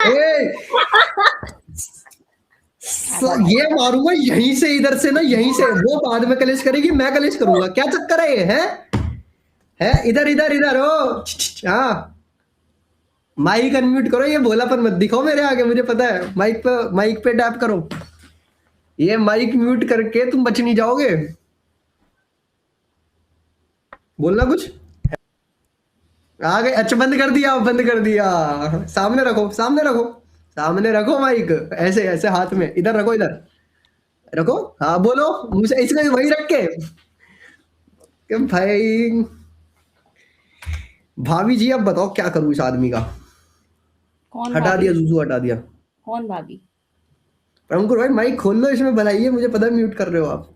ए, ये मारूंगा यहीं से, इधर से ना, यहीं से। वो बाद में कलेश करेगी, मैं कलेश करूंगा। क्या चक्कर है ये? है इधर इधर इधर हो। हाँ, माइक अनम्यूट करो, ये भोलापन मत दिखाओ मेरे आगे, मुझे पता है। माइक पे टैप करो। ये माइक म्यूट करके तुम बच नहीं जाओगे। बोलना कुछ। आ गए? अच्छा, बंद कर दिया, बंद कर दिया। सामने रखो, सामने रखो, सामने रखो माइक। ऐसे ऐसे हाथ में, इधर रखो, इधर रखो। हाँ बोलो मुझे, इसमें वही रख के। कि भाई भाभी जी, अब बताओ क्या करूं इस आदमी का। कौन हटा भाभी? दिया जूजू, हटा दिया। कौन भाभी? अंकुर भाई माइक खोल लो, इसमें बनाइए। मुझे पता है म्यूट कर रहे हो आप।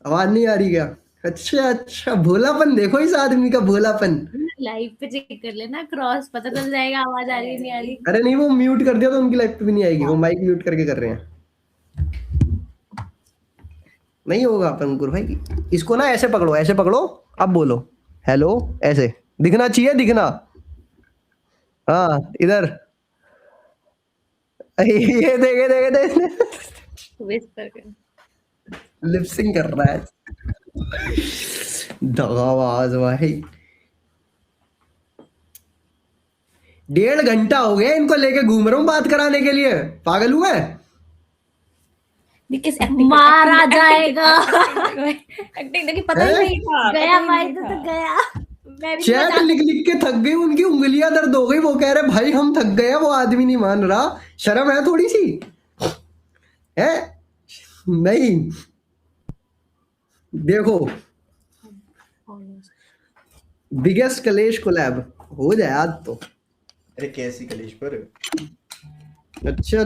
आवाज नहीं आ रही क्या? अच्छा अच्छा, भोलापन देखो इस आदमी का, भोलापन। लाइव पे चेक कर लेना, क्रॉस पता चल जाएगा आवाज आ रही है नहीं आ रही। अरे नहीं, वो म्यूट कर दिया तो उनकी लाइफ पे भी नहीं आएगी। वो माइक म्यूट करके कर रहे हैं। नहीं होगा अंकुर भाई। इसको ना ऐसे पकड़ो, ऐसे पकड़ो। अब बोलो हेलो, ऐसे दिखना चाहिए, दिखना। हाँ इधर। ये देखे देखे देखे, विस्पर कर। लिपसिंग कर रहा है। दगाबाज भाई। 1.5 घंटा हो गया इनको लेके घूम रहा हूँ बात कराने के लिए। पागल हुआ है? किस एक्टिंग मारा जाएगा। एक्टिंग देखी, पता ही नहीं था, गया भाई तो गया। मैं भी चैट लिख लिख के थक गई, उनकी उंगलियां दर्द हो गई। वो कह रहे भाई हम थक गए। वो आदमी नहीं मान रहा। शर्म है थोड़ी सी? है नहीं? देखो, बिगेस्ट कलेश कोलैब हो जाए आज तो। अरे कैसी कलेश पर? अच्छा,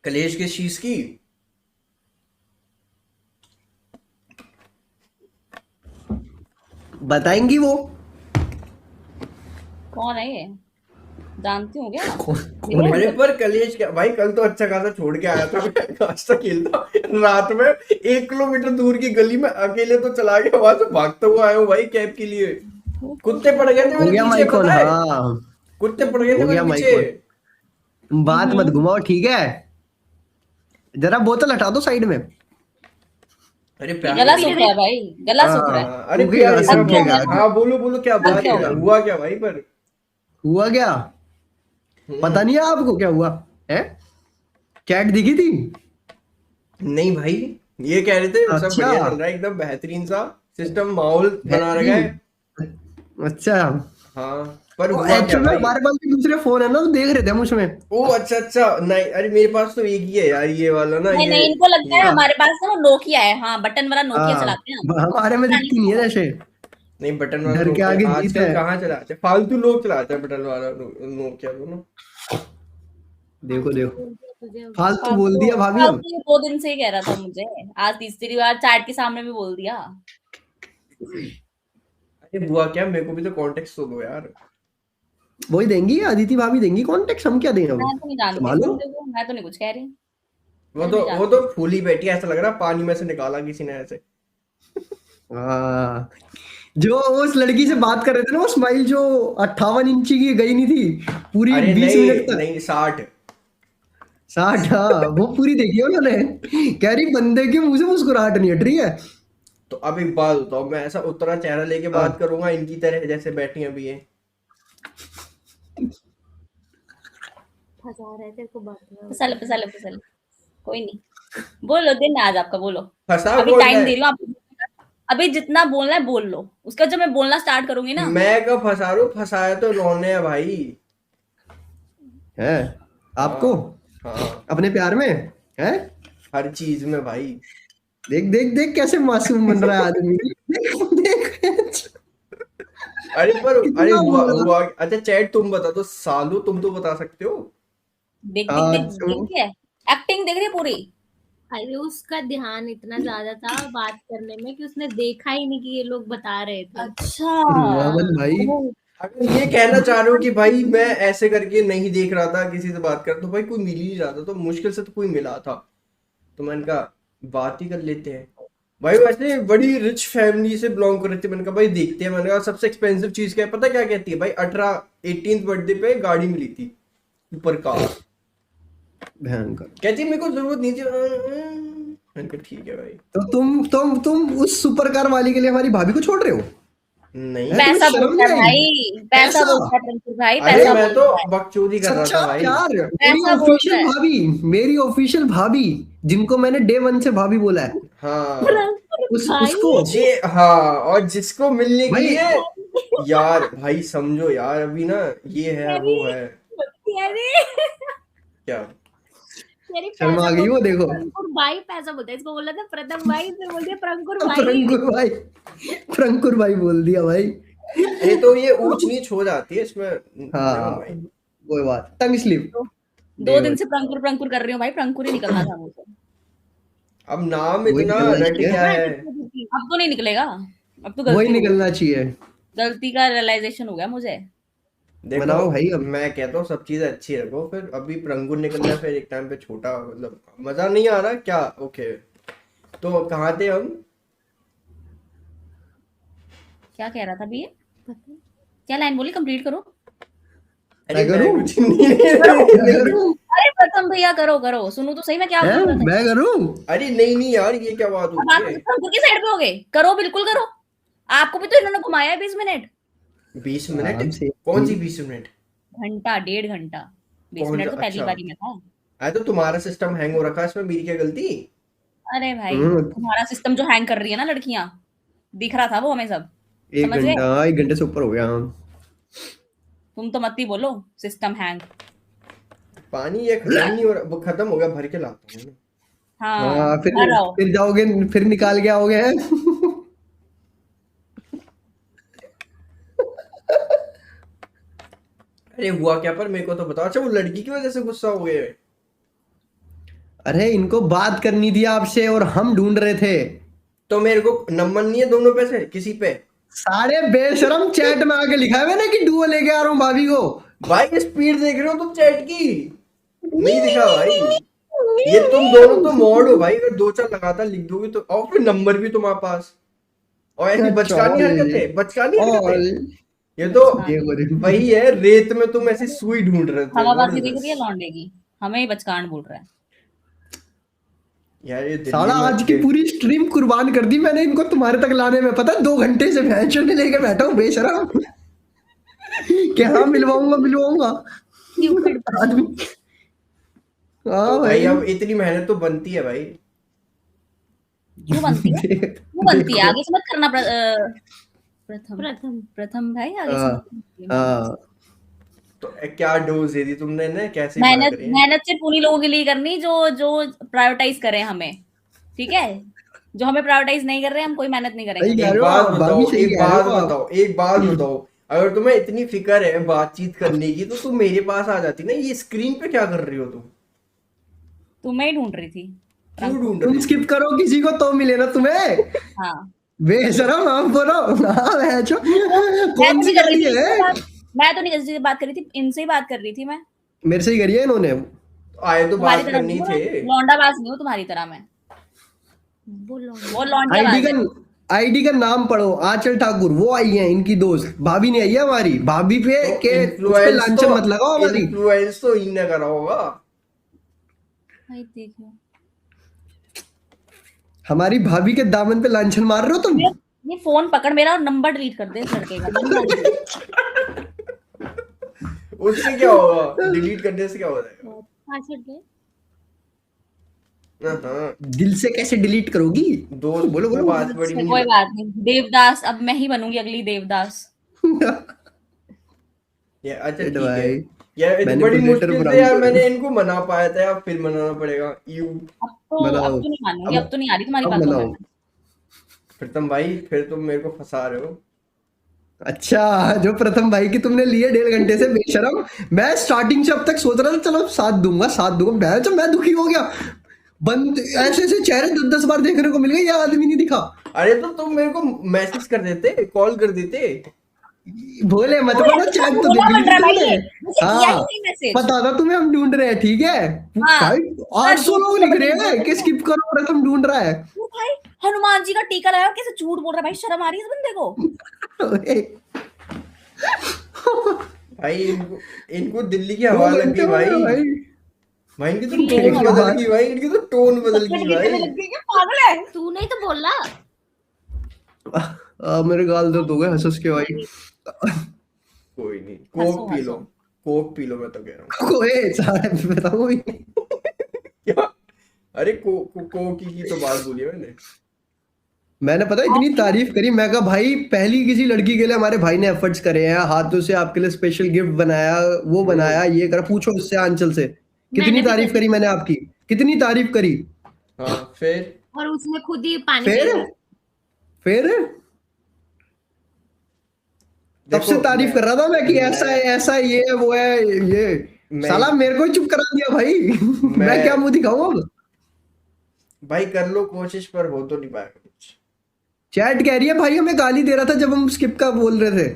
कलेश किस चीज की? बताएंगी वो। कौन है ये? जानती हूँ क्या? अरे पर कलेश क्या भाई, कल तो अच्छा खासा छोड़ के आया था। मैं आज तक खेलता रात में 1 किलोमीटर दूर की गली में अकेले तो चला गया, वहां से भागता हुआ आया हूँ भाई कैब के लिए। कुत्ते पड़ गए थे हो मेरे गया पीछे, माइक ऑन। पता है? हाँ कुत्ते पड़ गए थे हो मेरे गया माइक पीछे। ऑन। तुम बात मत घुमाओ, ठीक है? जरा बोतल हटा दो साइड में। अरे ये प्यार गला से- सूख रहा है भाई, गला सूख रहा है। हाँ, अरे सूखेगा, प्यार से सूखेगा। बोलो। हाँ बोलो बोलो, क्या अब बात क्या है? होगा? हुआ क्या भाई पर? हुआ क्या? पता नहीं है आपको क्या हुआ है? चैट दिखी थी? नहीं भाई, ये कह रहे थे सब अच्छा। बढ़िया चल रहा है, एकदम बेहतरीन सा सिस्टम माहौल बना रखा है। अच्छा, हाँ पर हुआ क्या एक्चुअल में भाई? हमारे पास भी दूसरे फोन है ना, तो देख रहे थे हम उसमें। ओ अच्छा अच्छा, नहीं अरे मेरे पास तो एक ही है यार, ये वाला ना, नहीं ये नहीं, इनको लगता है ये हमारे पास ना वो नोकिया है। हाँ, बटन वाला नोकिया हाँ, चलाते हैं हम। हमारे में दिखती नहीं है जैसे। नहीं बटन वाला डर के नोकिया आगे जीत आजकल है। कहाँ चलाते हैं, फालतू लोग चलाते हैं बटन वाला नोकिया को ना। देखो देखो, तुझे फालतू बोल फालतू दिया भाभी हम। फालतू ये 2 दिन से ही कह रहा था मुझे। आज तीसरी बार चैट के सामने भी बोल दिया। अरे हुआ क्या, मेरे को भी तो कॉन्टेक्स्ट तो दो यार। वही देंगी, अदिति भाभी देंगी कॉन्टेक्ट, हम क्या दें अब? मैं तो नहीं जानती इस संभालो। बंदे को, मैं तो नहीं कुछ कह रही। वो मैं तो नहीं वो जानती। तो फूली बैठी है, ऐसा लग रहा है पानी में से निकाला किसी ने ऐसे। हाँ, जो उस लड़की से बात कर रहे थे ना, वो स्माइल जो 58 इंची की गई नहीं थी पूरी अरे 20 नहीं मिनट तक। नहीं 60। 60, हाँ वो पूरी देखी है उन्होंने। कह रही बंदे के मुंह से मुस्कुराहट नहीं हट रही है। तो अब एक बात बताओ, मैं ऐसा उतरा चेहरा लेके हाँ। बात करूंगा इनकी तरह जैसे बैठी अभी है? फंसा रहे थे को बात में। फिसल फिसल फिसल। कोई नहीं, बोलो दिन है आज आपका, बोलो। फंसा अभी कौन टाइम है? दे रही हूँ आपको। अभी जितना बोलना है बोल लो, उसका जब मैं बोलना स्टार्ट करूंगी ना। मैं कब फंसा रहा हूँ? फंसाया तो रोने है भाई। है आपको हाँ अपने प्यार में? है हर चीज में भाई। देख देख देख कैसे मासूम बन रहा है आदमी। देख देख। अरे पर अरे कितना हुआ बोला। हुआ अच्छा चैट तुम बता दो, सालू तुम तो बता सकते हो। देख देख हाँ, देख देख रही है, एक्टिंग देख रही है पूरी। अरे उसका ध्यान इतना ज्यादा था बात करने में कि उसने देखा ही नहीं कि ये लोग बता रहे थे। अच्छा। रोहन भाई। अगर ये कहना चाह रहे हो कि भाई मैं ऐसे करके नहीं देख रहा था किसी से बात कर, तो भाई कोई मिल ही नहीं रहा था, तो मुश्किल से तो कोई मिला था, तो मैंने कहा बात ही कर लेते हैं। भाई वैसे बड़ी रिच फैमिली से बिलोंग कर रही थी। मैंने कहा भाई देखते हैं। मैंने कहा सबसे एक्सपेंसिव चीज क्या है पता क्या कहती है भाई? 18th बर्थडे पे गाड़ी मिली थी, सुपर कार। भयंकर। कहती मेरे को जरूरत नहीं थी। मैंने कहा ठीक है भाई। तो तुम उस सुपर कार वाली के लिए हमारी भाभी को छोड़ रहे हो? नहीं है? पैसा शर्म बोलता है नहीं आई? भाई, पैसा पैसा? बोलता है प्रिंसिपल भाई, अरे पैसा मैं तो बोलता है। बकचोदी कर रहा सच्चा था भाई। प्यार। मेरी ऐसा बोलता ऑफिशियल है। भाभी, मेरी ऑफिशियल भाभी, जिनको मैंने डे 1 से भाभी बोला है, हाँ भाई उसको ये हाँ, और जिसको मिलने के भाई- लिए यार भाई समझो यार, अभी ना ये है वो है क्या। शर्म आ गई वो, देखो। प्रंकुर भाई पैसा बोलता है, इसको बोला था प्रथम भाई, फिर बोल दिया प्रंकुर भाई। प्रंकुर भाई बोल दिया भाई। ये तो ये ऊंच नीच हो जाती है इसमें। हाँ भाई कोई बात, टंग स्लिप। 2 दिन से प्रंकुर प्रंकुर कर रही हूँ भाई, प्रंकुर ही निकलना था मुझे। अब नाम वही इतना निकलना रट चाहिए। गया है। अब तो नहीं निकलेगा, अब तो वही गलती हो गई। निकलना चाहिए। गलती का रियलाइजेशन हो गया मुझे। देखो बनाओ भाई अब। मैं कहता हूँ सब चीजें अच्छी रखो, फिर अभी प्रंगुर निकलना है, फिर एक टाइम पे छोटा, मतलब मजा नहीं आ रहा क्या। ओके तो कहाँ थे हम? क्या कह रहा था अभी ये? क्या लाइन बोली, कंप्लीट करो। अरे मैं करूँ? कुछ नहीं मैं करूं? अरे प्रथम भैया करो करो, सुनो तो सही मैं क्या हैं? बोल रहा था। मैं करूं? अरे नहीं यार, ये क्या बात अब आप होती है? प्रंकुर की साइड पे हो गए, करो बिल्कुल करो। आपको भी तो इन्होंने घुमाया है 20 मिनट। 20 आराम मिनट? से। कौन सी 20 मिनट? घंटा 1.5 घंटा, 20 कौन मिनट सा? तो पहली अच्छा। बारी में था। अरे तो तुम्हारा सिस्टम हैंग हो रखा है, इसमें मेरी क्या गलती? अरे भाई हम्म। तुम्हारा सिस्टम जो हैंग कर रही है ना लड़कियां, दिख रहा था वो हमें सब। 1 समझ गए? घंटा, 1 घंटे से ऊपर हो गया। तुम तो मत ही बोलो सिस्टम हैंग। पानी ये खत्म नहीं हो रहा, वो खत्म हो गया, भर के लाता हूँ। हाँ हाँ घर आओ। फिर जाओगे, फिर निकाल के आओगे हैं? अरे हुआ क्या, पर मेरे को तो बताओ। अच्छा वो लड़की की वजह से गुस्सा हो गए? अरे इनको बात करनी थी आपसे और हम ढूंढ रहे थे। तो मेरे को नंबर नहीं है दोनों पे से किसी पे? सारे बेशरम चैट में आके लिखा है मैंने कि डुओ लेके आ रहा हूँ भाभी को। भाई स्पीड देख रहे हो तुम चैट की? नहीं दिखा भाई। ये तुम दोनों तो मॉड हो भाई, अगर 2-4 लगातार लिख दोगे तो। और फिर नंबर भी तुम्हारे पास, और ऐसी बचकानी हरकतें, बचकानी और हरकतें। ये तो ये हो रही- वही है, रेत में तुम ऐसी सुई ढूंढ रहे थे। हवाबाजी दिख रही है लौंडे की, हमें ही बचकान बोल रहा है। यार ये दिल्ली साला में आज की पूरी स्ट्रीम कुर्बान कर दी मैंने इनको तुम्हारे तक लाने में। पता है 2 घंटे से भैंसों ने लेके बैठा हूँ बेशरम। कि हाँ मिलवाऊंगा आदमी। हाँ तो भाई भाई अब इतनी मेहनत तो बनती है भाई। क्यों बनती है? क्यों बनती है? आगे से मत करना प्रथम प्रथम प्रथम भाई, आगे से मत करना। हाँ तो क्या डोज दे दी तुमने ना, कैसे बात मेहनत करी है? मेहनत सिर्फ उन्हीं लोगों के लिए करनी जो जो प्रायोरिटाइज करें हमें, ठीक है? जो हमें प्रायोरिटाइज नहीं कर रहे हम कोई मेहनत नहीं करेंगे। सही कह एक रहे हो बात आप, बताओ, भाभी सही एक कह रहे बात हो आप। बताओ, एक बात बताओ। अगर तुम्हें इतनी फिक्र है बातचीत करने की, तो तुम मेरे पास आ जाती ना। ये स्क्रीन पे क्या कर रही हो तुम? तुम्हें ही ढूंढ रही थी। क्यों ढूंढ तुम रही हो? स्किप करो किसी को तो मिले ना तुम्हें। हाँ बेशरम आप बोलो। हाँ भैंसो मैं कौन तो सी नहीं कर गाड़ी रही थी है? मैं तो नहीं किसी से बात कर रही थी, इनसे ही बात कर रही थी मैं। मेरे से ही करिए इन्होंने। आए तो तुम्हारी बात तरह करनी नहीं हूँ थे। मैं, लौंडाबाज नहीं हूँ तुम्हारी तरह मैं। वो लौंडा। वो लौंडियाबाज आईडी है। का आईडी का नाम पढ़ो, आंचल ठाकुर वो आई है इनकी दोस्त। भाभी नहीं आई है हमारी। भाभी पे तो के उस पे लांछन मत लगाओ हमारी। इन्फ्लुएंस तो इनने करा होगा। भाई देखो हमारी भाभी के दामन पे लांछन मार रहे हो तुम। ये फोन पकड़ मेरा और नंबर डिलीट कर दे इस लड़के का। नहीं मानती। उससे क्या होगा? डिलीट करने से क्या हो जाएगा? पासवर्ड के हाँ, दिल से कैसे डिलीट करोगी? दोस्त बोलो, बोलो। बात बड़ी कोई नहीं। बात नहीं, देवदास अब मैं ही बनूंगी अगली देवदास। ये अच्छा Shit ठीक है भाई। यार, इतनी मैंने बड़ी बुलेटर मुश्किल से बनाऊं यार तो- मैंने इनको मना पाया था, अब फिर मनाना पड़ेगा। यू बनाओ। अब तो नहीं मानूंगी, अब तो नहीं आ रही तुम्हारी अब बातों बनाओ। में। प्रीतम भाई, फिर तुम मेरे को फंसा रहे हो। अच्छा जो प्रथम भाई की तुमने लिए 1.5 घंटे से बेशरम। मैं स्टार्टिंग से अब तक सोच रहा था चलो साथ दूंगा। भैंसो मैं दुखी हो गया। बंद ऐसे ऐसे चेहरे 10-10 बार देखने को मिल गए, ये आदमी नहीं दिखा। अरे तो तुम मेरे को मैसेज कर देते, कॉल कर देते। भोले मत बनो, चैट तो बोला देख बन रहा ली भाई तुमने। ये, मुझे किया ही हाँ नहीं मैसेज। पता था तुम्हें हम ढूंढ रहे हैं, ठीक है हाँ। भाई 800 लोग लिख रहे हैं कि स्किप करो प्रथम ढूंढ रहा है। वो भाई हनुमान जी का टीका लगाया, कैसे झूठ बोल रहा है भाई, शर्म आ रही है इस बंदे को। भाई इनको दिल्ली की वो हवा लग बनते गई हो भाई। भाई। भाई इनकी तो दिल्ली की टोन हवा। बदल गई भाई, इनकी तो टोन बदल गई गिरने भाई। लग गई क्या, पागल है। तू नहीं तो बोला। मेरे गाल दर्द हो गए हंस हंस के भाई। कोई नहीं, हंसो, कोक पी लो, हंसो। कोक पी लो, मैं तो कह रहा हूँ। कोई सारे बताओ ही। क्या? अरे कोक की तो बात बोली है मैंने। मैंने पता इतनी तारीफ करी, मैं कहा भाई पहली किसी लड़की के लिए हमारे भाई ने एफर्ट्स करे हैं, हाथों से आपके लिए स्पेशल गिफ्ट बनाया, वो बनाया, ये करा, पूछो उससे आंचल से मैंने कितनी भी तारीफ करी। करी मैंने आपकी, कितनी तारीफ करी। हाँ फिर और उसने खुद ही पानी फिर पी लिया। फिर तब से देखो, तारीफ कर रहा था मैं कि ऐसा है, ऐसा है, ये है, वो है, ये मैं- साला मेरे को ही चुप करा दिया भाई। मैं क्या मुंह दिखाऊं अब। भाई कर लो कोशिश, पर हो तो नहीं पाएगा कुछ। चैट कह रही है भाई हमें गाली दे रहा था जब हम स्किप का बोल रहे थे।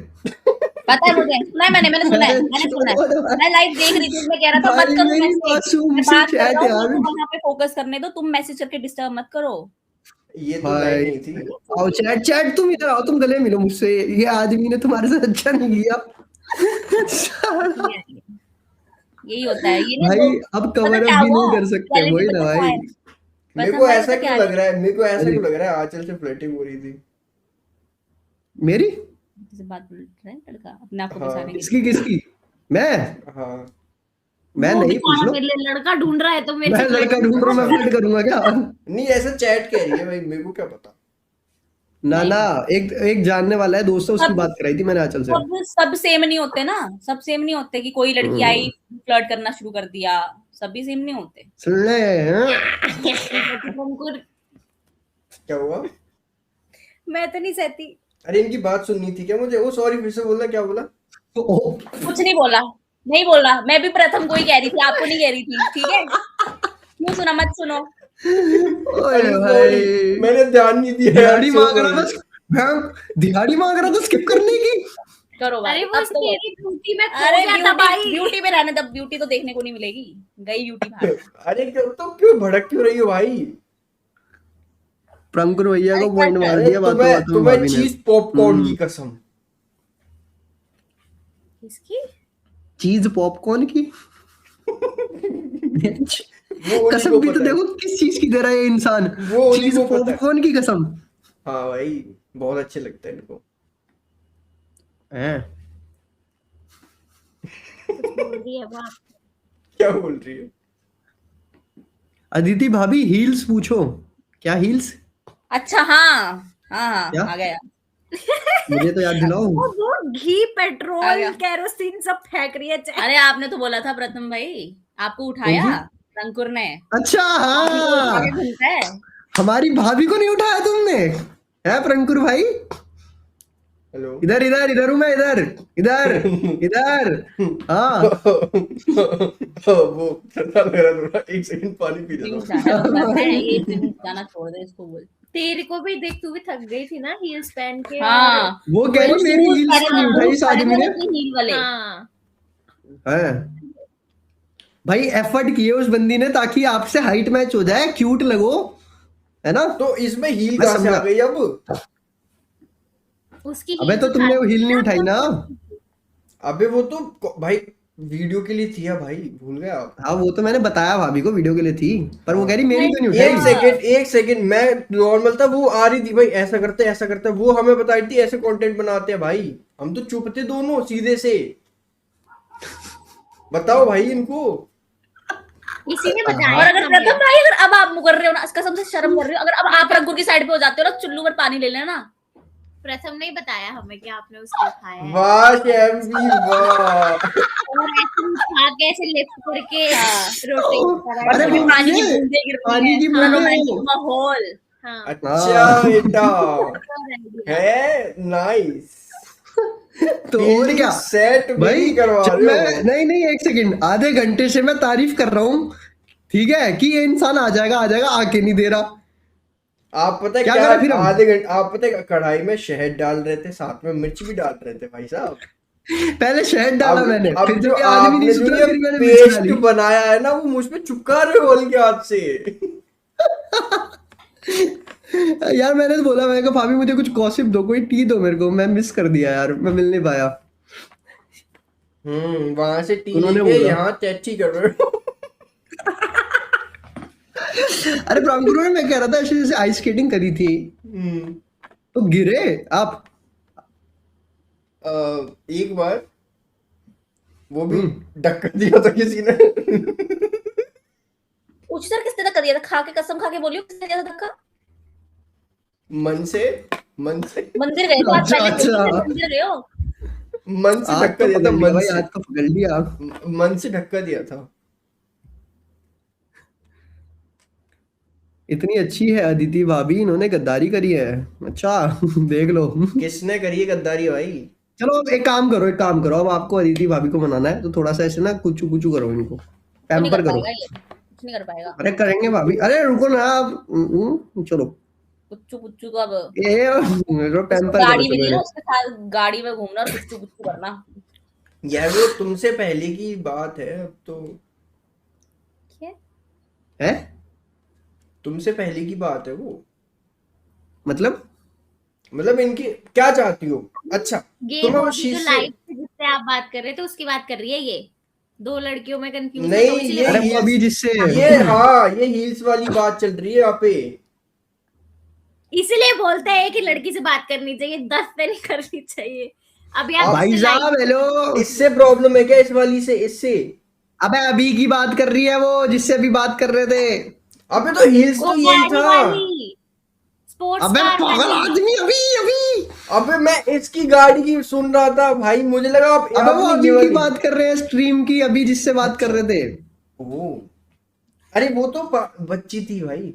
पता है मुझे, सुना है मैंने सुना है, मैं लाइव देख रही थी, उसमें कह रहा था मत भाई करो मेरी मैसेज, मासूम मैं सी बात कर चैट रहा हूँ, यार। मुझे वहां पे फोकस करने दो, तुम मैसेज करके डिस्टर्ब मत करो। ये तो भाई लाइन नहीं थी। आओ चैट, चैट तुम इधर आओ, तुम गले मिलो मुझसे, ये आदमी ने तुम्हारे साथ अच्छा नहीं किया। यही होता है ये ना, भाई लोग- अब पता कवर क्या अप भी हुआ? नहीं कर सकते, reality वही ना पता क्या भाई। है? मेरे वैसे को हमारे ऐसा पता क्यों क्या लग रहा है, मेरे को ऐसा अरे। क्यों लग रहा है आंचल से फ्लर्टिंग हो रही थी। मेरी से बात बोल रहा है लड़का अपने आप को हाँ। बचाने के लिए। किसकी किसकी? मैं हाँ मैं वो नहीं, पूछ बेचारा लो। मेरे लिए लड़का ढूंढ रहा है तो मेरे मैं से लड़का ढूंढ रहा हूँ, मैं फ्लर्ट करूंगा क्या? नहीं, ऐसा चैट कह रही है भाई, मेरे को क्या पता। ना ना, एक एक जानने वाला है दोस्त है, उसकी सब- बात कराई थी मैंने आंचल से। सब सेम नहीं होते ना, सब सेम नहीं होते कि कोई लड़की हम्म। आई फ्लर्ट करना शुरू कर दिया, सभी सेम नहीं होते। सुन ले हमको क्या हुआ? मैं तो नहीं सहती। अरे इनकी बात सुननी थी क्या मुझे? ओ सॉरी, फिर से बोलना, क्या बोला? ओ, कुछ नहीं बोला, नहीं बोला, मैं भी प्रथम को ही कह रही थी, आपको नहीं कह रही थी, ठीक है। क्यों सुना, मत सुनो। ओए अरे भाई sorry, मैंने ध्यान नहीं दिया यार, दिहाड़ी so मांग रहा sorry। था, मैं दिहाड़ी मांग रहा था स्किप करने की। करो भाई, अरे वो अब तो तेरी ब्यूटी में खो अरे गया था भाई। ब्यूटी पे रहने, तब ब्यूटी तो देखने को नहीं मिलेगी, गई ब्यूटी बाहर। अरे तो क्यों भड़क क्यों रही हो भाई? प्रंकुर भैया को पॉइंट मार अरे दिया बातों तुम्हें बातों में तुम्हें भाभी ने। चीज पॉपकॉर्न की कसम। किसकी? चीज पॉपकॉर्न की वो उन्हीं कसम को भी तो पता है। देखो किस चीज की दे रहा है ये इंसान। वो उन्हीं चीज को पता है। पॉपकॉर्न की कसम हाँ भाई, बहुत अच्छे लगते हैं इनको। है। कुछ बोल रही है बात। क्या बोल रही है? अदिति भाभी हील्स पूछो, क्या हील्स? अच्छा हाँ हाँ क्या? आ गया। मुझे तो याद दिलाओ। वो घी आ पेट्रोल गया। केरोसिन सब फेंक रही है चैट। अरे आपने तो बोला था प्रथम भाई, आपको उठाया कौन रंकुर ने, अच्छा आपको तो उठा हाँ, के घूमता है। हमारी भाभी को नहीं उठाया तुमने, है प्रंकुर भाई? हेलो। इधर इधर इधर हूँ मैं, इधर इधर इधर। हाँ वो ठंडा लग रहा है थोड़ा, एक सेकंड पानी पी लेता हूँ। जाना मतलब है, ये दिन जाना छोड़ दे इसको, बोल। तेरे को भी देख, तू भी थक गई थी ना हील्स पहन के। हाँ वो कह रही मेरी शूज हील्स पहने नहीं थे, उठाई इस शूज पहने आदमी थे ने। अपनी हील वाले। हाँ है भाई, एफर्ट किए उस बंदी ने ताकि आपसे हाइट मैच हो जाए, क्यूट लगो, है ना? तो इसमें हील मैं कहाँ से आ समझा। गई अब? उसकी अबे heel तो तुमने वो हील नहीं उठाई ना। अबे वो तो भाई वीडियो के लिए थी भाई, भूल गए आप? हाँ वो तो मैंने बताया भाभी को, वीडियो के लिए थी, पर वो कह रही मेरी तो नहीं एक उठाई। सेकंड एक सेकंड, मैं नॉर्मल था, वो आ रही थी भाई, ऐसा करते वो हमें बता रही थी ऐसे कंटेंट बनाते हैं भाई। हम तो चुप थे दोनों सीधे से। बताओ भाई इनको। इसी ने और बताया अगर हमें। प्रथम भाई, अगर अब आप मुकर रहे हो ना, कसम से शर्म कर रहे हो, अगर अब आप रंकुर की साइड पे हो जाते हो ना, चुल्लू पर पानी ले लेना। प्रथम ने ही बताया हमें कि आपने उसको खाया है। वाह शैम्पी वाह। और ऐसे उठा के ऐसे लिफ्ट करके रोटेट करा अरे है। वो पानी की ये, बूंदें गिर रही पानी हैं, की पूरा बूंदें रोमांटिक वो। माहौल। हाँ अच्छा बेटा idea। है, नाइस। तो और क्या सेट भाई, भी करवा जब रहे मैं हो। नहीं एक सेकंड, आधे घंटे से मैं तारीफ कर रहा हूँ, ठीक है, कि ये इंसान आ जाएगा आके नहीं दे रहा। आप पता है क्या क्या, करें फिर हम? आधे घंटे आप पता है कढ़ाई में शहद डाल रहे थे, साथ में मिर्च भी डाल रहे थे भाई साहब। पहले शहद डाला मैंने, अब फिर जो जब ये आदमी नहीं आपने जो सुधरा, ये फिर मैंने मिर्च पेस्ट डाली। बनाया है ना, वो मुझ पे चिपका रहे हो हल्के हाथ से। यार मैंने तो बोला, मैंने कहा भाभी मुझे कुछ गॉसिप दो, कोई टी दो मेरे को, मैं मिस कर दिया यार, मैं मिल नहीं पाया। वहां से टी उन्होंने लेके बोला। यहाँ टैची कर रहे हो। अरे प्रॉब्लम में मैं कह रहा था ऐसे जैसे आइस स्केटिंग करी थी हम्म, तो गिरे आप। एक बार वो भी हम्म। धक्का दिया था किसी ने। उछतर किसने धक्का दिया था? खा के कसम खा के बोलियो, किसने दिया था धक्का? मन से मंदिर गए तो आज अच्छा पहले अच्छा, मंदिर गए हो? मन से आज धक्का तो दिया था, पकड़ लिया मन भाई, से, आज तो पकड़ लिया। मन से धक्का दिया था। इतनी अच्छी है अदिति भाभी, इन्होंने गद्दारी करी है। अच्छा देख लो। किसने करी है गद्दारी भाई? चलो अब एक काम करो, एक काम करो, अब आपको अदिति भाभी को मनाना है तो थोड़ा सा ऐसे ना कुचू कुचू करो इनको, वो नहीं पैम्पर कर करो। पाएगा, ये कुछ नहीं कर पाएगा। अरे करेंगे भाभी, अरे रुको ना आप। चलो कुच्चू कुच्चू को अब ये उसको पैम्पर करो गाड़ी चलो मिली ना, इन्हें। उसके साथ गाड़ी में घूमना और कुच्चू कुच्चू करना। यार वो तुमसे पहले की बात है, अब तो क्या? है तुमसे पहले की बात है वो। मतलब इनकी क्या चाहती हो? अच्छा, ये तुम्हें वो वो जो शीश से, लाइफ से जिससे आप बात कर रहे थे उसकी बात कर रही है ये। दो लड़कियों में कंफ्यूज नहीं, तो इसलिए ये अरे बोल- वो अभी जिससे ये हाँ, ये हील्स वाली बात चल रही है यहाँ पे। इसलिए बोलते हैं कि लड़की से बात करनी चाहिए, 10 से नहीं करनी चाहिए। अभी आप भाई उससे साहब लाइफ- हेलो। इससे प्रॉब्लम है क्या इस वाली से? इससे अबे अभी की बात कर रही है वो, जिससे अभी बात कर रहे थे। अबे तो हील्स वो तो यही गाड़ी था। वाली, स्पोर्ट्स अबे कार पागल वाली। आदमी, अभी अभी। अबे मैं इसकी गाड़ी की सुन रहा था भाई, मुझे लगा आप अबे वो आपने अभी ये की वाली। बात कर रहे हैं, स्ट्रीम की, अभी जिससे बात कर रहे थे। ओह, अरे वो तो बच्ची थी भाई।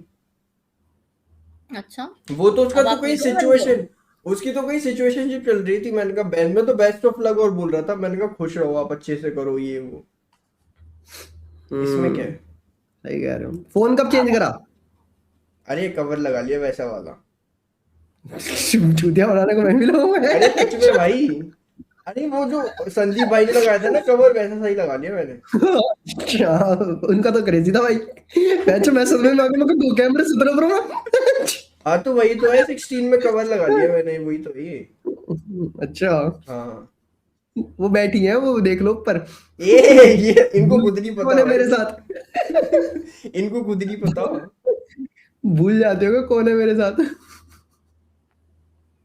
अच्छा, वो तो उसका अब तो आप कोई हीरो बन गए? सिचुएशन, उसकी तो कोई सिचुएशनशिप चल रही थी। मैंने कहा बहन में तो बेस्ट ऑफ लक और बोल रहा था। मैंने कहा खुश रहो आप, अच्छे से करो ये वो। इसमें क्या है? सही कह रहे हो। फोन कब चेंज करा? अरे कवर लगा लिया वैसा वाला। चूतिया बनाने को मैं भी लगाऊंगा। अरे सच में भाई, अरे वो जो संदीप भाई ने लगाया था ना कवर, वैसा सही लगा लिया मैंने। अच्छा, उनका तो क्रेजी था भाई। मैं सच में लगा, मैं दो कैमरे से बराबर। हाँ तो वही तो है, 16 में कवर लगा लिया मैंने, वही तो ये। अच्छा, हाँ, वो बैठी है, वो देख लो ऊपर। ये इनको खुद नहीं कौन पता है भाई। मेरे साथ? इनको खुद नहीं पता। भूल जाते हो कौन है मेरे साथ।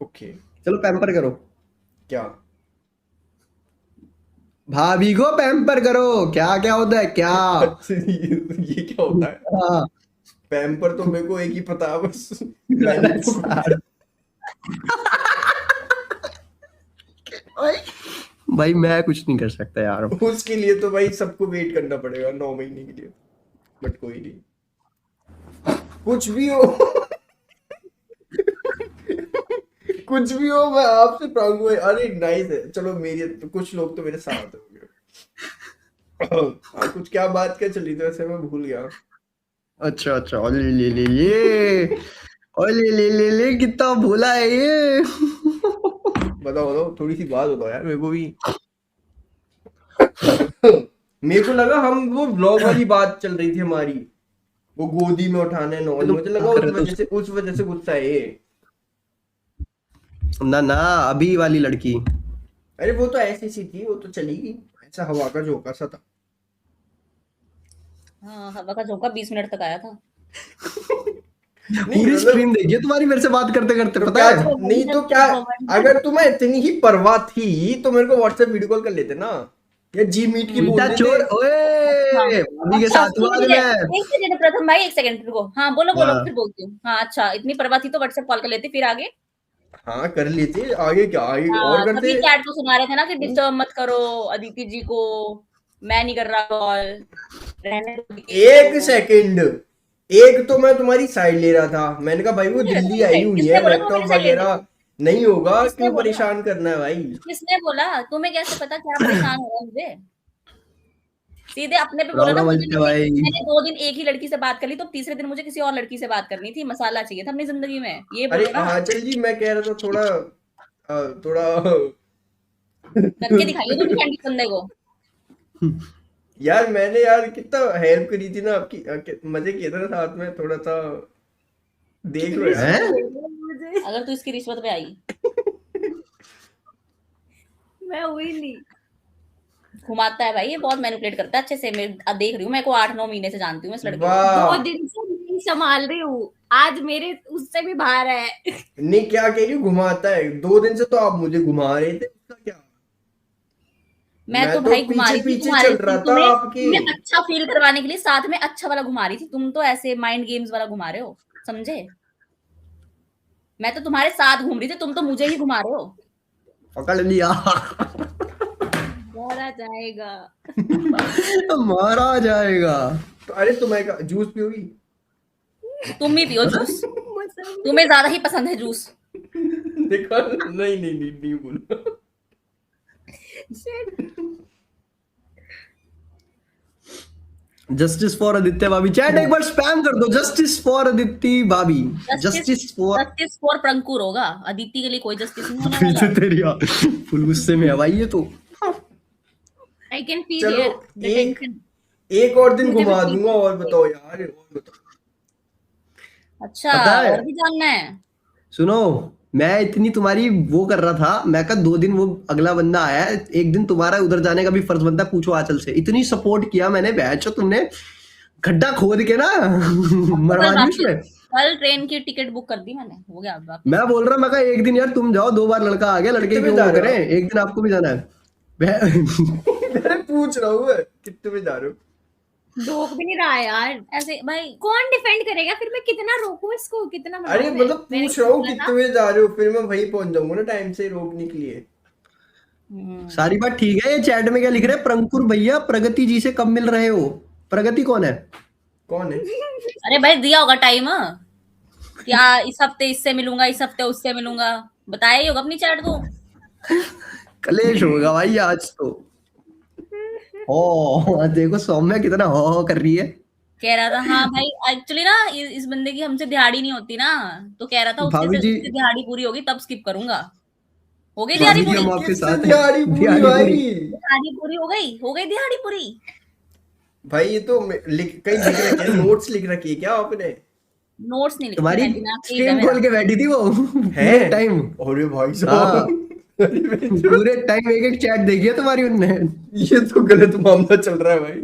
ओके, चलो पैम्पर करो, क्या? भाभी को पैम्पर करो। क्या क्या होता है क्या? ये क्या होता है? हाँ। पैम्पर तो मेरे को एक ही पता है बस। मैंने तो भाई मैं कुछ नहीं कर सकता यार। उसके लिए तो भाई सबको वेट करना पड़ेगा 9 महीने के लिए। बट कोई नहीं, कुछ भी हो। कुछ भी हो, मैं आपसे प्राउड हूँ। अरे नाइस है, चलो मेरी तो कुछ लोग तो मेरे साथ होंगे। हाँ, कुछ क्या बात क्या चली थी वैसे, मैं भूल गया। अच्छा अच्छा, ओ ले कितना भोला है ये। बताओ थोड़ी सी बात बताओ यार मेरे को भी। मेरे को लगा हम वो व्लॉग वाली बात चल रही थी हमारी, वो गोदी में उठाने नॉन, मुझे लगा उस वजह से गुस्सा है ये। ना ना, अभी वाली लड़की। अरे वो तो ऐसी सी थी, वो तो चली गई, ऐसा हवा का झोंका सा था। हाँ, हवा का झोंका 20 मिनट तक आया था। नहीं पूरी मतलब, स्क्रीन देखिए तुम्हारी मेरे से बात करते करते, तो पता क्या है। नहीं तो क्या, अगर तुम्हें इतनी ही परवाह थी तो मेरे को व्हाट्सएप वीडियो कॉल कर लेते ना, या जी मीट की बोल उल्टा चोर, देते। ओए भाभी के अच्छा, साथ हुआ सुनिए, मैं। एक सेकंड प्रथम भाई, एक सेकंड रुको। हाँ बोलो बोलो, हाँ। फिर बोलती हूँ। हाँ अच्छा, इतनी परवाह थी तो व्हाट्सएप कॉल कर लेती, फिर आगे। हाँ कर लेते, आगे क्या, आगे और हाँ, करते। तभी चैट को सुना रहे थे ना कि डिस्टर्ब मत करो अदिति जी को, मैं नहीं कर रहा कॉल, रहने दो अदिति जी एक को। सेकंड, एक तो मैं तुम्हारी साइड ले रहा था। मैंने कहा भाई वो दिल्ली आई हुई किसने है, बोला लैपटॉप तुम्हारी side लेने? वगैरह नहीं होगा, किसने क्यों बोला? परेशान करना है भाई। किसने बोला? तुम्हें कैसे पता क्या परेशान हो रहा है मुझे? सीधे अपने पे बोला ना, रौनक मुझे बनते भाई। मैंने 2 दिन एक ही लड़की से बात कर ली, तो तीसरे दिन मुझे किसी और लड़की से बात करनी थी, मसाला चाहिए था अपनी जिंदगी में, ये अरे बोलो ना। हाँ चल जी, मैं कह रहा था थोड़ा थोड़ा करके दिखाइए तो फ्रेंड बंदे को। यार मैंने यार कितना हेल्प करी थी ना आपकी, मजे किए थे ना साथ में, थोड़ा सा देख लो यार। हैं? मुझे अगर तू इसकी रिश्वत पे आई, मैं हुई नहीं। घुमाता है भाई, ये बहुत मैनिपुलेट करता है अच्छे से। मैं देख रही हूँ, मैं को 8-9 महीने से जानती हूँ मैं इस लड़के को। 2 वाह, दिन से नहीं संभाल रही हूँ, आज मेरे उससे भी बाहर है। नहीं क्या कह रही हूँ, घुमाता है। 2 दिन से तो आप मुझे घुमा रहे थे, उसका क्या? मैं तो तो भाई घुमा रही थी पीछे तुम्हारे, चल रहा था तुम्हें आपके। तुम्हें अच्छा फील करवाने के लिए साथ में अच्छा वाला घुमा रही थी। तुम तो ऐसे माइंड गेम्स वाला घुमा रहे हो, समझे? मैं तो तुम्हारे साथ घूम रही थी, तुम तो मुझे ही घुमा रहे हो। पकड़ लिया। मारा जाएगा। मारा जाएगा। तो अरे तुम्हें जूस पियोगी? तुम भी पियो जूस, मौसम तुम्हें ज्यादा ही पसंद है जूस। देखा, नहीं नहीं नहीं नहीं बोलो। जस्टिस फॉर आदित्य भाभी, चैट एक बार स्पैम कर दो, जस्टिस फॉर आदित्य भाभी, जस्टिस फॉर। जस्टिस फॉर प्रंकुर होगा, अदिति के लिए कोई जस्टिस नहीं होने फिर वाला। से तेरी फुल गुस्से में है भाई ये तो। आई कैन फील चलो, हियर द एक टेंशन। एक और दिन मुझे भी घुमा feel दूंगा। और बताओ यार, और बताओ। अच्छा, पता है? और भी जानना है? सुनो, मैं इतनी तुम्हारी वो कर रहा था, मैं कहा 2 दिन वो अगला बंदा आया है, एक दिन तुम्हारा उधर जाने का भी फर्ज बनता है, पूछो आंचल से। इतनी सपोर्ट किया मैंने, बहचो तुमने गड्ढा खोद के ना मरवा दी उसमें। कल ट्रेन की टिकट बुक कर दी मैंने, हो गया अब वापस। मैं बोल रहा, मैं कहा एक दिन यार तुम जाओ, 2 बार लड़का आ गया, लड़के कितने क्यों बजे जा वो रहे हो करें, एक दिन आपको भी जाना है। मैं पूछ रहा हूँ कितने में जा रहे हो? रोक भी नहीं रहा यार। ऐसे भाई, कौन डिफेंड करेगा फिर? मैं कितना रोकूं इसको, कितना मनाऊं अरे मैं? मतलब मैंने पूछ रहा हूँ बोला था, कितने बजे जा रहे हो, फिर मैं वहीं पहुंच जाऊंगा ना टाइम से रोकने के लिए। सारी बात ठीक है, ये चैट में क्या लिख रहे हैं, प्रंकुर भैया प्रगति जी से कब मिल रहे हो? प्रगति कौन है? कौन है? अरे भाई दिया होगा टाइम, क्या इस हफ्ते इससे मिलूंगा, इस हफ्ते उससे मिलूंगा, बताया ही होगा अपनी चैट को। कलेश होगा भाई आज तो। ओ देखो सौम्या कितना हो कर रही है। कह रहा था हाँ भाई, एक्चुअली ना इस बंदे की हमसे दिहाड़ी नहीं होती ना, तो कह रहा था उससे भाभी जी, उससे दिहाड़ी पूरी होगी तब स्किप करूंगा। हो गई भाभी दिहाड़ी जी हम पूरी? आपके किससे साथ हैं। दिहाड़ी पूरी दिहाड़ी भाई? दिहाड़ी पूरी हो गई दिहाड़ी पूरी। भाई ये तो कहीं लिख रखे हैं, नोट्स लिख रखी है क्या आपने? नोट्स नहीं लिखे तुम्हारी हैं, दिमाग तेज है स्क्रीन मेरा। खोल के बैठी थी वो है पूरे टाइम। अरे भाई हाँ। साहब, अरे भाई साहब, पूरे टाइम एक एक चैट देखी है तुम्हारी उनने। ये तो गलत मामला चल रहा है भाई।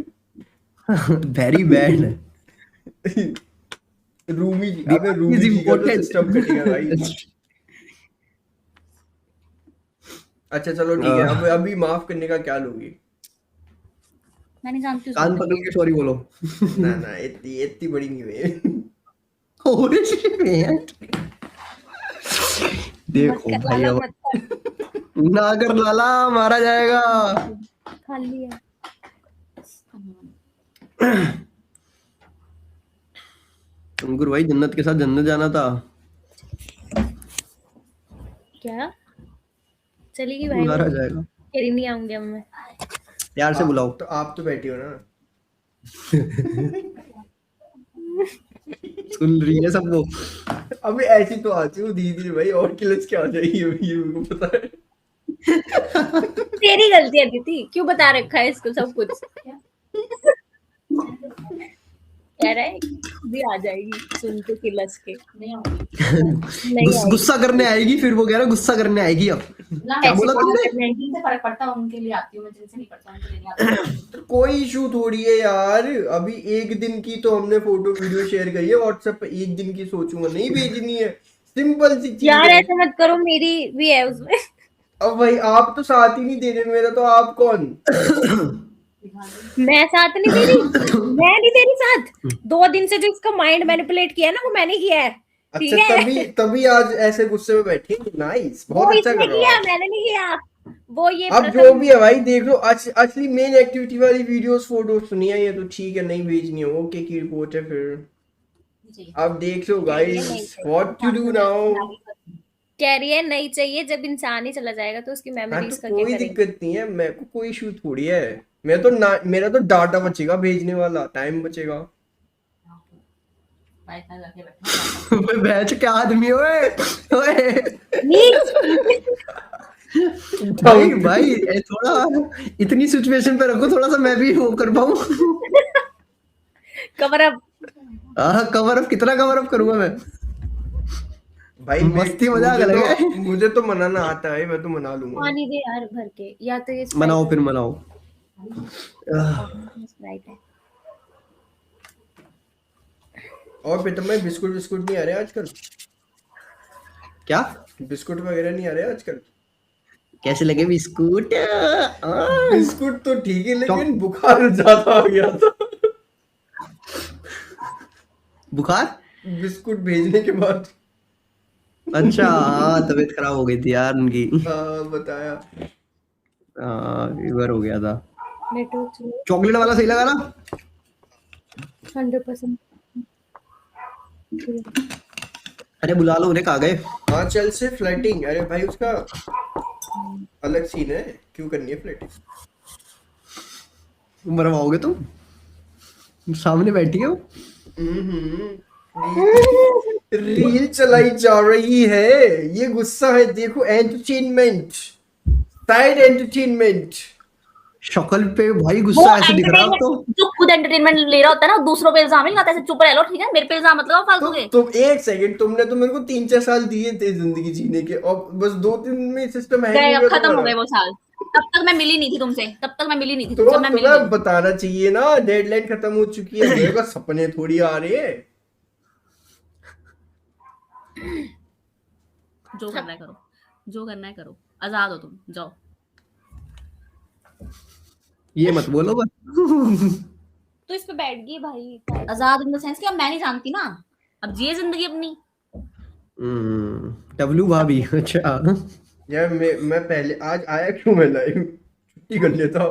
Very bad. रूमी जी, अबे रूमी जी का तो सिस्टम कटेगा भाई। अच्छा चलो ठीक है, अब अभी माफ करने का क्या लोगी? मैं नहीं जानती हूँ कान उसको। पकड़ के सॉरी बोलो। ना ना, इतनी इतनी बड़ी नहीं हुई। और देखो भाई, अब ना कर लाला, मारा जाएगा। खाली है। अंकुर भाई जन्नत के साथ जन्नत जाना था। क्या चलेगी भाई? मारा जाएगा। कह रही नहीं आऊंगी अब मैं। प्यार से बुलाओ। तो आप तो बैठी हो ना। सुन रही है सब वो। अबे ऐसी तो आती हूँ धीरे धीरे भाई, और किलच क्या आ जाएगी ये मेरे को पता है। तेरी गलती है दीदी, क्यों बता रखा है इसको सब कुछ? कह रहा है भी आ जाएगी सुन के किलस के। नहीं गुस्सा करने आएगी, फिर वो कह रहा गुस्सा करने आएगी। अब क्या बोला तुमने? जिनसे फर्क पड़ता है उनके लिए आती हूँ मैं, जिनसे नहीं पड़ता उनके लिए नहीं आती। तो कोई इशू थोड़ी है यार, अभी एक दिन की तो हमने फोटो वीडियो शेयर करी है व्हाट्सएप पे, एक दिन की सोचूंगा नहीं भेजनी है, सिंपल सी चीज यार है। ऐसा मत करो, मेरी भी है उसमें। अब भाई आप तो साथ ही नहीं दे रहे मेरा, तो आप कौन? मैं साथ नहीं दे रही, मैं नहीं दे रही साथ। 2 दिन से जो इसका माइंड मैनिपुलेट किया है ना, वो मैंने किया है। ठीक अच्छा है, तभी आज ऐसे गुस्से में बैठी। नाइस, वो बहुत अच्छा इसने कर रहा किया, हूँ। मैंने नहीं किया। वो ये अब प्रथम- जो भी है भाई देख लो, असली मेन एक्टिविटी वाली वीडियोस फोटो सुनी है, ये तो ठीक है, नहीं भेजनी है ओके की रिपोर्ट है। फिर अब देख लो guys, what to do now. कह रही है नहीं चाहिए, जब इंसान ही चला जाएगा तो उसकी हाँ मेमोरीज तो का क्या कोई करेंगे? दिक्कत नहीं है, मेरे को कोई इशू थोड़ी है। मैं तो ना, मेरा तो डाटा बचेगा भेजने वाला, टाइम बचेगा। बैच क्या आदमी ओए ओए। भाई भाई थोड़ा इतनी सिचुएशन पे रखो, थोड़ा सा मैं भी वो कर पाऊँ। Cover up. हाँ कवर अप, कितना कवर अप करूंगा मैं? भाई मस्ती मजाक अलग है। मुझे तो मनाना आता है, मैं तो मना लूंगा। पानी दे यार भर के, या तो ये मनाओ फिर मनाओ। स्प्राइट है। और फिर तुम्हें बिस्कुट बिस्कुट नहीं आ रहे आजकल? क्या बिस्कुट वगैरह नहीं आ रहे आजकल? कैसे लगे बिस्कुट? बिस्कुट तो ठीक है, लेकिन बुखार ज्यादा आ गया था बुखार? बिस्कुट भेजने के बाद। अच्छा हाँ, तबीयत खराब हो गई थी यार उनकी। हाँ बताया। फीवर हो गया था। नेटवर्क चॉकलेट वाला सही लगा ना? 100%। अरे बुला लो उन्हें, कहाँ गए? हाँ चल से फ्लर्टिंग, अरे भाई उसका अलग सीन है, क्यों करनी है फ्लर्टिंग? मरवाओगे तुम? सामने बैठी हो। रील चलाई जा रही है, ये गुस्सा है, देखो एंटरटेनमेंट, साइड एंटरटेनमेंट। शक्ल पे भाई वो गुस्सा ऐसे दिख रहा है तो। जो खुद एंटरटेनमेंट ले रहा होता है ना, दूसरों पे इल्जाम नहीं लगाता, ऐसे चुप रह लो, ठीक है? मेरे पे इल्जाम मत लगाओ फालतू के। तुम एक सेकंड, तुमने तो मेरे को 3-4 साल दिए थे जिंदगी जीने के, और बस 2-3 में सिस्टम है गए, नहीं अब हुआ खत्म हो तुम्हारा। गए वो साल। तब तक मैं मिली नहीं थी तुमसे, तब तक मैं मिली नहीं थी तो जब मैं मिली तुम्हें नहीं। बताना चाहिए ना, डेडलाइन खत्म हो चुकी है, मेरे को सपने थोड़ी आ रहे हैं। जो करना है करो, जो करना है करो, आजाद हो तुम, जाओ। ये मत बोलो बस। तो इस पे बैठ गई भाई। आजाद इन द सेंस कि अब मैं नहीं जानती ना, अब जिए जिंदगी अपनी। डब्लू भाभी, अच्छा। यार मैं पहले आज आया क्यों, मैं लाइव छुट्टी कर लेता।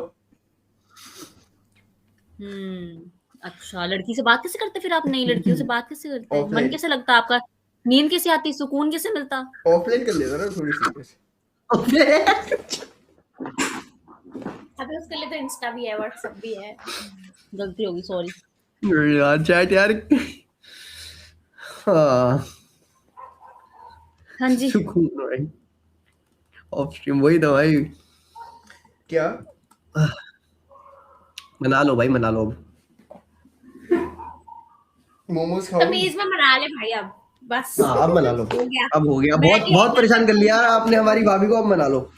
अच्छा, लड़की से बात कैसे करते फिर आप? नई लड़कियों से बात कैसे करते हैं? मन Offline। कैसे लगता आपका? नींद कैसे आती? सुकून कैसे मिलता? ऑफलाइन कर लेता ना थोड़ी सी। अबे उसके लिए तो इंस्टा भी है, व्हाट्सएप भी है। गलती होगी, सॉरी। यार चैट यार। हाँ हाँ जी। सुकून भाई। ऑफ स्ट्रीम वही था भाई। क्या मना लो भाई, मना लो अब। मोमोज खाओ? तमीज में मना ले भाई अब, बस हाँ अब मना लो। हो गया। अब हो गया, मैं बहुत ये- बहुत परेशान कर लिया आपने हमारी भाभी को, अब मना लो।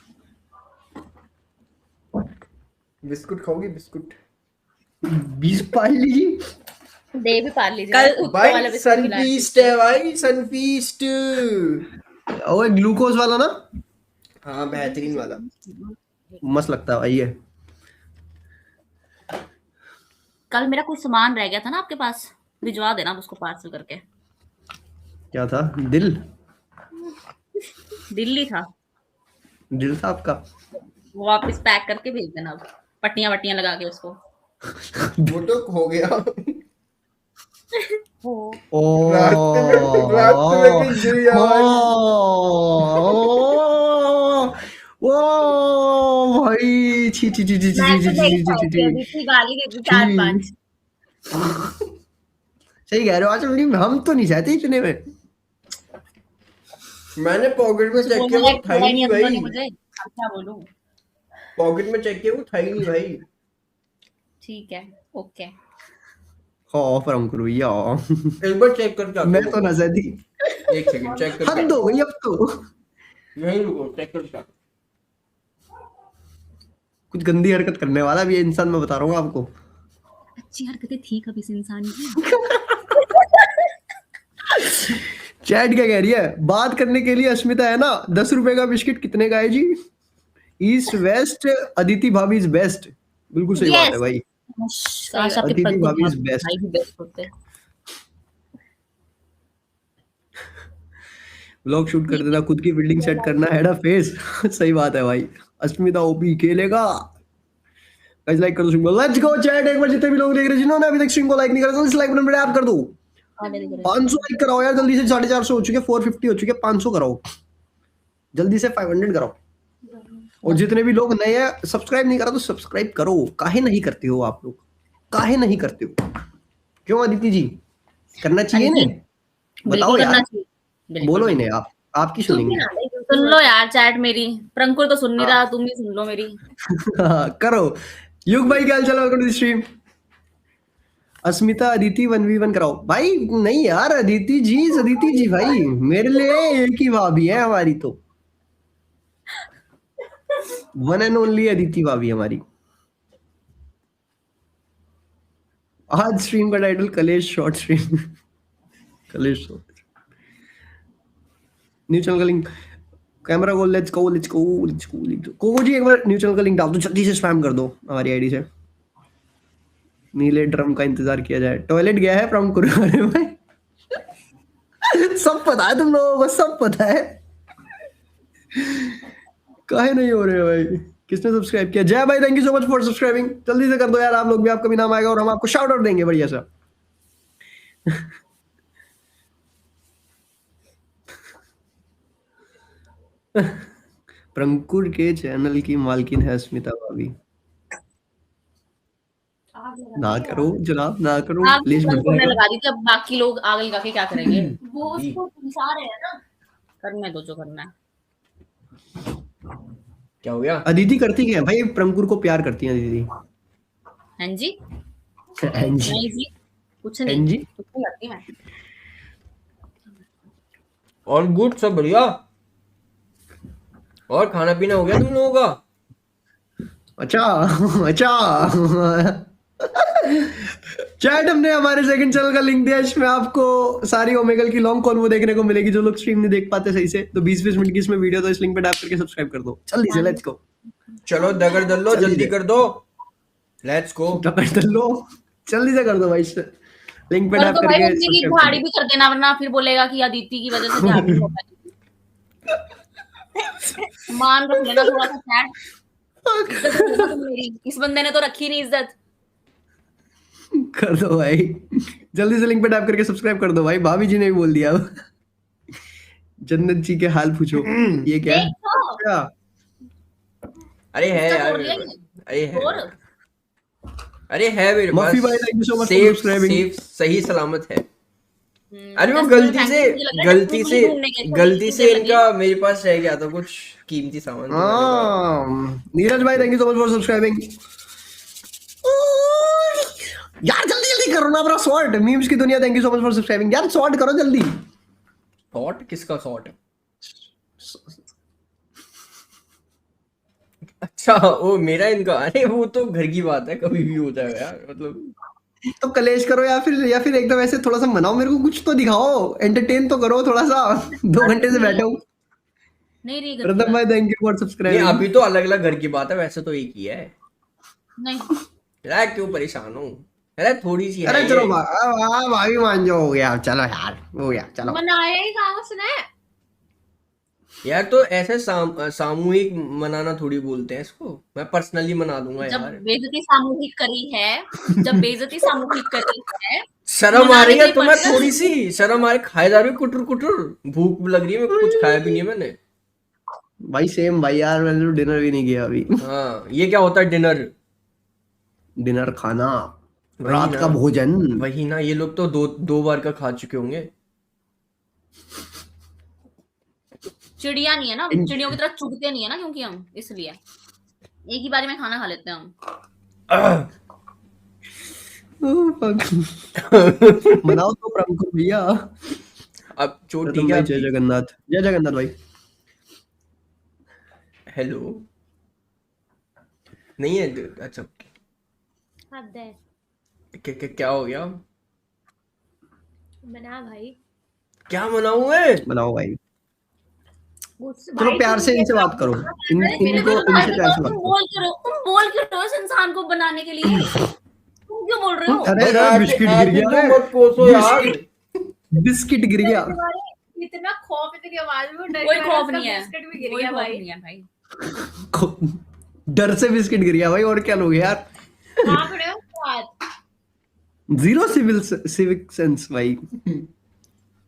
बिस्कुट खाओगी? बिस्कुट 20 पाल ली। दे भी पार लीजिए कल कुत्तों वाला भाई, बिस्कुट खिला दे। सनफीस्ट है भाई, सनफीस्ट। ओए ग्लूकोज वाला ना? हाँ बेहतरीन वाला। मस्त लगता है भाई ये। कल मेरा कुछ सामान रह गया था ना आपके पास, भिजवा देना आप उसको पार्सल करके। क्या था? दिल? दिल्ली था दिल था आपका? वो, वापस पैक करके भेज देना अब, पट्टियां वट्टियां लगा के उसको। वो तो खो गया हो ओ रास्ते में कहीं गिर गया भाई। ओ भाई, छी छी छी छी छी मैं छी तो नहीं छी छी खाऊंगी, छी अभी इतनी गाली दे दी 4-5। सही कह रहे हो। आज हम तो नहीं चाहते इतने में। मैंने पॉकेट में चेक किया, वो था ही नहीं भाई। मुझे अब क्या बोलूं? पॉकेट में चेक किया, वो था ही नहीं भाई। ठीक है, ओके। हाँ ऑफर हम करो या एक बार चेक करके आता मैं हूँ। तो ना सदी। एक सेकंड चेक करके हद हो गई अब तो। यहीं रुको, चेक करके आता कुछ गंदी हरकत करने वाला भी है इंसान, मैं बता रहा हूँ आपको। अच्छी हरकतें थी कभी इस इंसान की। चैट क्या कह रही है? बात करने के लिए अस्मिता है ना। 10 रुपए का बिस्किट कितने का है जी? ईस्ट वेस्ट, अदिति भाभी इज बेस्ट। बिल्कुल सही बात है भाई। काश आपके अदिति भाभी is best। भाई भी बेस्ट होते। व्लॉग शूट कर देना, खुद की बिल्डिंग सेट करना है ना फेस। सही बात है भाई। अस्मिता ओपी खेलेगा। गाइस लाइक कर दो स्ट्रीम को। Let's go chat. एक बार जितने भी लोग देख रहे हैं, जिन्होंने अभी तक स्ट्रीम को लाइक नहीं करा तो इस लाइक बटन पे टैप कर दो। 500 लाइक कराओ यार जल्दी से। 450 हो चुके, 450 हो चुके, 500 कराओ जल्दी से। 500 कराओ। और जितने भी लोग नए हैं, सब्सक्राइब नहीं करा तो सब्सक्राइब करो। काहे नहीं करते हो आप लोग? काहे नहीं करते हो? क्यों अदिति जी? करना चाहिए ना? बताओ यार, बोलो इन्हें। आप आपकी सुनेंगे। सुन लो यार चैट मेरी। प्रंकुर तो सुन नहीं रहा, तुम भी सुन लो मेरी। करो। युग भाई क्या हाल चाल? Welcome to the stream. Asmita Aditi 1v1 कराओ भाई। नहीं यार, अदिति जी भाई मेरे लिए एक ही भाभी है हमारी तो, वन एंड ओनली अदिति भाभी हमारी। आज स्ट्रीम का टाइटल कलेश शॉर्ट स्ट्रीम। कलेश शॉर्ट न्यू चैनल का लिंक, कैमरा गोल, let's go let's go let's go let's go. Koko ji एक बार न्यू चैनल का लिंक डाल दो, जल्दी से स्पैम कर दो हमारी आईडी से। नीले ड्रम का इंतजार किया जाए। टॉयलेट गया है फ्रॉम कुरवाने में। सब पता है तुम लोगों को, सब पता है। काहे नहीं हो रहे भाई? किसने सब्सक्राइब किया? जय भाई, thank you so much for subscribing. जल्दी से कर दो यार, आप लोग भी, आपका भी नाम आएगा और हम आपको शाउट आउट देंगे बढ़िया सा। प्रंकुर के चैनल की मालकिन है स्मिता भाभी। ना करो जनाब, ना करो आग प्लीज। ने लगा दी थी, अब बाकी लोग आग लगा के क्या करेंगे? वो उसको घुसा रहे हैं ना। करने दो जो करना है। क्या हो गया? अदिति करती क्या है भाई? प्रंकुर को प्यार करती है अदिति। हैं जी? हैं जी? नहीं जी, कुछ हैं नहीं जी? कुछ नहीं करती मैं। और गुड, सब बढ़िया। और खाना पीना हो गया तुम लोगों का? अच्छा अच्छा। चैट, हमने हमारे सेकंड चैनल का लिंक दिया, इसमें आपको सारी ओमेगल की लॉन्ग कॉन्वो देखने को मिलेगी। जो लोग स्ट्रीम नहीं देख पाते सही से, तो 20-20 मिनट की इसमें वीडियो, तो इस लिंक पे टैप करके सब्सक्राइब कर दो जल्दी से। लेट्स गो, चलो दगड़ दल लो, जल्दी कर दो। लेट्स गो, कर लो, जल्दी से कर दो भाई। लिंक पे कर टैप दो भाई, करके उन्हीं की subscribe दिहाड़ी कर भी कर देना, वरना फिर बोलेगा कि अदिति की वजह से दिहाड़ी नहीं हो पाई। मान रख लेना थोड़ा सा चैट। इज्जत रख लेना तुम मेरी। इस बंदे ने तो रखी नहीं इज्जत। दो। कर दो भाई, जल्दी से लिंक पे टैप करके सब्सक्राइब कर दो भाई। भाभी जी ने भी बोल दिया। जन्नत जी के हाल पूछो। ये क्या है? देखो क्या? अरे है इसका यार बोल मेरे दिया पास। अरे है, और अरे है मेरे पास। मफी भाई, thank you so much for safe subscribing. Safe सही सलामत है। अरे वो 10 गलती मिनट से मुझे लग रहा है 10 मिनट मुझे ढूंढने के, थोड़ी गलती सी से देर लगी। इनका मेरे पास रह गया था कुछ कीमती सामान, तो मैंने कहा नीरज भाई, thank you so much for subscribing. यार जल्दी जल्दी करो ना अपना शॉर्ट। मीम्स की दुनिया, thank you so much for subscribing. यार शॉर्ट करो जल्दी। शॉर्ट किसका शॉर्ट? अच्छा वो मेरा इनका, अरे वो तो घर की बात है, कभी भी हो जाएगा यार, मतलब। तो कलेश करो, या फिर एकदम ऐसे थोड़ा सा मनाओ मेरे को, कुछ तो दिखाओ, एंटरटेन तो करो थोड़ा सा। 2 घंटे से बैठे हूँ। नहीं रही घर प्रथम की भाई, थैंक यू फॉर नहीं सब्सक्राइबिंग। अभी तो अलग अलग घर की बात है, वैसे तो एक ही है। बात। नहीं यार क्यों परेशान हूँ? अरे थोड़ी सी है अरे ये। चलो भाभी मान जाओ, हो गया चलो यार, हो गया चलो। मनाया ही कहा उसने। यार तो ऐसे सामूहिक मनाना थोड़ी बोलते हैं इसको। मैं पर्सनली मना दूंगा जब यार। बेइज्जती सामूहिक करी है, जब बेइज्जती सामूहिक करी है, शर्म आ मनाने रही के है लिए तुम्हें? पड़ता है। थोड़ी सी शर्म आ रही, खाए जा रही हो कुटुर कुटुर, भूख लग रही है, मैं कुछ खाया भी नहीं है मैंने। भाई सेम भाई यार, मैंने तो डिनर भी नहीं किया अभी। हाँ ये क्या होता है डिनर? डिनर खाना, वही रात ना, का भोजन। वही ना, ये लोग तो दो बार का खा चुके होंगे। चिड़िया नहीं है ना, चिड़ियों की तरह चुगते नहीं है ना, क्योंकि हम इसलिए एक ही बारी में खाना खा लेते हैं हम। Oh, fuck. मनाओ तो प्रंकुर भैया। अब चोट प्रथम ठीक है भाई, जय आपकी? जगन्नाथ, जय जगन्नाथ भाई। हेलो, नहीं है? अच्छा हद है। क्या हो गया? मना भाई। क्या मनाऊं मैं? मनाओ भाई, मुझसे चलो भाई प्यार तुम से ये इनसे बात करो। इनको इनसे प्यार से बात तुम करो। बोल क्यों रहे हो? तुम बोल क्यों रहे हो इस इंसान को बनाने के लिए? तुम क्यों बोल रहे हो? अरे भाई, यार, बिस्किट गिर ऐसे गया तो रे। मत कोसो यार। बिस्किट गिर गया। इतना खौफ है तेरी आवाज में, डर कोई के खौफ मारे नहीं है, उसका बिस्किट भी गिर कोई गया खौफ भाई। नहीं है भाई। डर से बिस्किट गिर गया भाई, और क्या लोगे यार। कहाँ खड़े हो बात? जीरो सिविक सेंस भाई,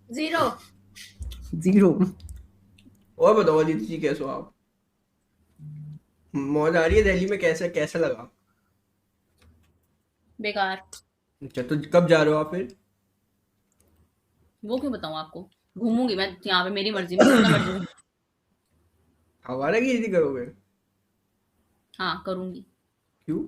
0। जीरो। और बताओ अदिति जी, कैसे हो आप? मौज आ रही है दिल्ली में? कैसे कैसा लगा? बेकार। अच्छा तो कब जा रहे हो आप फिर? वो क्यों बताऊं आपको? घूमूंगी मैं यहाँ पे मेरी मर्जी में, जितना मर्जी घूमूं। हवाला की इसी करोगे? हाँ करूंगी। क्यों?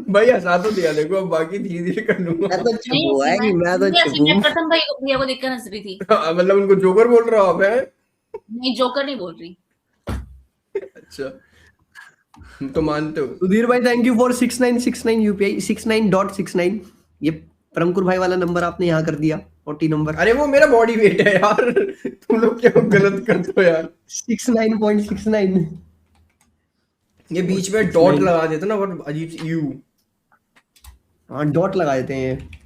भाई हंसा तो दिया देखो, अब बाकी धीरे धीरे कर लूंगा। मैं तो नहीं चुप हुआ है कि मैं तो नहीं, चुप मैं हूँ। प्रथम भैया को देखकर हंस रही थी। मतलब उनको जोकर बोल रहा हो आप है? नहीं, जोकर नहीं बोल रही। अच्छा, तुम तो मानते हो। सुधीर भाई थैंक यू फॉर 6969 यूपीआई 69.69। ये परमकुर भाई वाला नंबर आपने यहाँ कर दिया, 40 नंबर। अरे वो मेरा बॉडी वेट है यार, तुम लोग क्या गलत करते हो यार। 69.69। ये बीच में डॉट लगा देते ना, बहुत अजीब सी यू। हाँ डॉट लगा देते हैं।